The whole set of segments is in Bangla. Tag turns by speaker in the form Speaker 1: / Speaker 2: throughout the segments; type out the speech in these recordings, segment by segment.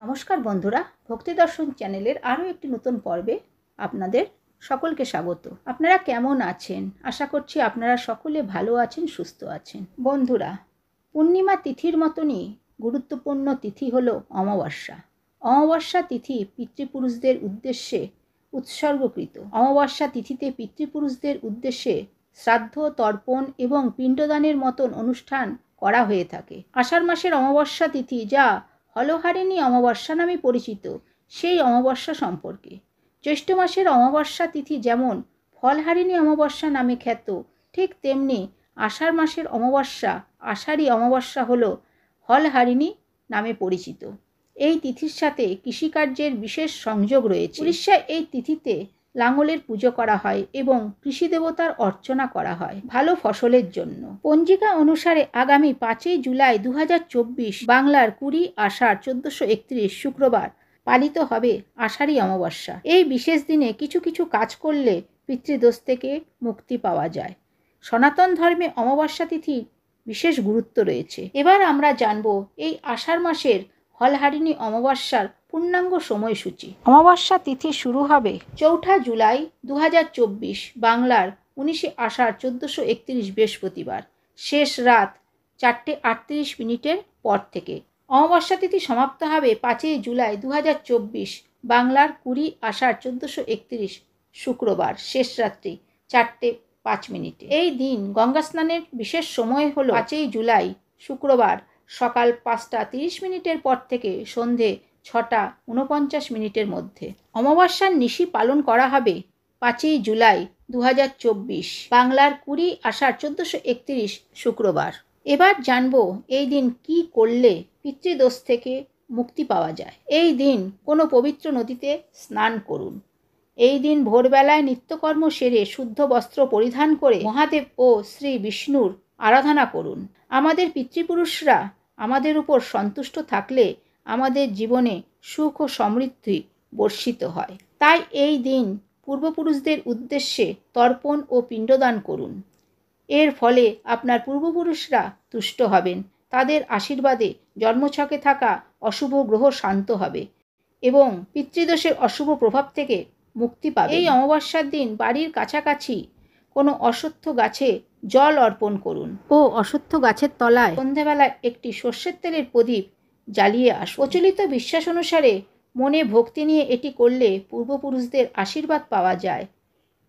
Speaker 1: নমস্কার বন্ধুরা, ভক্তি দর্শন চ্যানেলের আরও একটি নতুন পর্বে আপনাদের সকলকে স্বাগত। আপনারা কেমন আছেন? আশা করছি আপনারা সকলে ভালো আছেন, সুস্থ আছেন। বন্ধুরা, পূর্ণিমা তিথির মতনই গুরুত্বপূর্ণ তিথি হলো অমাবস্যা। অমাবস্যা তিথি পিতৃপুরুষদের উদ্দেশ্যে উৎসর্গকৃত। অমাবস্যা তিথিতে পিতৃপুরুষদের উদ্দেশ্যে শ্রাদ্ধ, তর্পণ এবং পিণ্ডদানের মতন অনুষ্ঠান করা হয়ে থাকে। আষাঢ় মাসের অমাবস্যা তিথি, যা হলহারিণী অমাবস্যা নামে পরিচিত, সেই অমাবস্যা সম্পর্কে। জ্যৈষ্ঠ মাসের অমাবস্যা তিথি যেমন ফলহারিণী অমাবস্যা নামে খ্যাত, ঠিক তেমনি আষাঢ় মাসের অমাবস্যা, আষাঢ়ী অমাবস্যা হল হলহারিণী নামে পরিচিত। এই তিথির সাথে কৃষিকার্যের বিশেষ সংযোগ রয়েছে। উড়িষ্যায় এই তিথিতে লাঙলের পুজো করা হয় এবং কৃষি দেবতার অর্চনা করা হয় ভালো ফসলের জন্য। পঞ্জিকা অনুসারে আগামী 5 জুলাই 2024 বাংলার 20 আষাঢ় 1431 শুক্রবার পালিত হবে আষাঢ়ী অমাবস্যা। এই বিশেষ দিনে কিছু কিছু কাজ করলে পিতৃদোষ থেকে মুক্তি পাওয়া যায়। সনাতন ধর্মে অমাবস্যা তিথির বিশেষ গুরুত্ব রয়েছে। এবার আমরা জানব এই আষাঢ় মাসের হলহারিণী অমাবস্যার পূর্ণাঙ্গ সময়সূচি। অমাবস্যা তিথি শুরু হবে 4 জুলাই 2024 বাংলার 19 আষাঢ় 1431 বৃহস্পতিবার, শেষ রাত 4:38 পর থেকে। অমাবস্যা তিথি সমাপ্ত হবে 5 জুলাই 2024 বাংলার 20 আষাঢ় 1431 শুক্রবার, শেষ রাত্রি 4:05। এই দিন গঙ্গা স্নানের বিশেষ সময় হলো 5 জুলাই শুক্রবার সকাল 5:30 পর থেকে সন্ধে 6:49 মধ্যে। অমাবস্যার নিশি পালন করা হবে 5 জুলাই 2024 বাংলার 20 আষাঢ় 1431 শুক্রবার। এবার জানবো এই দিন কি করলে পিতৃদোষ থেকে মুক্তি পাওয়া যায়। এই দিন কোনো পবিত্র নদীতে স্নান করুন। এই দিন ভোরবেলায় নিত্যকর্ম সেরে শুদ্ধ বস্ত্র পরিধান করে মহাদেব ও শ্রী বিষ্ণুর আরাধনা করুন। আমাদের পিতৃপুরুষরা আমাদের উপর সন্তুষ্ট থাকলে আমাদের জীবনে সুখ ও সমৃদ্ধি বর্ষিত হয়। তাই এই দিন পূর্বপুরুষদের উদ্দেশ্যে তর্পণ ও পিণ্ডদান করুন। এর ফলে আপনার পূর্বপুরুষরা তুষ্ট হবেন। তাদের আশীর্বাদে জন্মছকে থাকা অশুভ গ্রহ শান্ত হবে এবং পিতৃদোষের অশুভ প্রভাব থেকে মুক্তি পাবে। এই অমাবস্যার দিন বাড়ির কাছাকাছি কোনো অশ্বত্থ গাছে জল অর্পণ করুন ও অশ্বত্থ গাছের তলায় সন্ধেবেলায় একটি সর্ষের তেলের প্রদীপ জ্বালিয়ে আসুন। প্রচলিত বিশ্বাস অনুসারে মনে ভক্তি নিয়ে এটি করলে পূর্বপুরুষদের আশীর্বাদ পাওয়া যায়।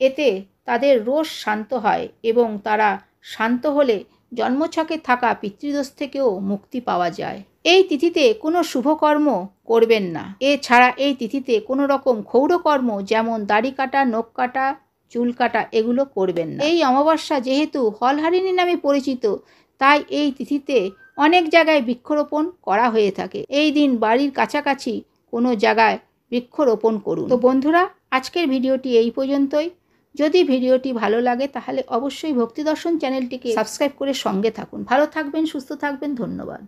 Speaker 1: এতে তাদের রোষ শান্ত হয় এবং তারা শান্ত হলে জন্মছকে থাকা পিতৃদোষ থেকেও মুক্তি পাওয়া যায়। এই তিথিতে কোনো শুভকর্ম করবেন না। এছাড়া এই তিথিতে কোনো রকম ক্ষৌরকর্ম যেমন দাড়ি কাটা, নখ কাটা, চুল কাটা এগুলো করবেন না। এই অমাবস্যা যেহেতু হলহারিণী নামে পরিচিত, তাই এই তিথিতে অনেক জায়গায় বৃক্ষরোপণ করা হয়ে থাকে। এই দিন বাড়ির কাছাকাছি কোনো জায়গায় বৃক্ষরোপণ করুন। তো বন্ধুরা, আজকের ভিডিওটি এই পর্যন্তই। যদি ভিডিওটি ভালো লাগে তাহলে অবশ্যই ভক্তি দর্শন চ্যানেলটিকে সাবস্ক্রাইব করে সঙ্গে থাকুন। ভালো থাকবেন, সুস্থ থাকবেন। ধন্যবাদ।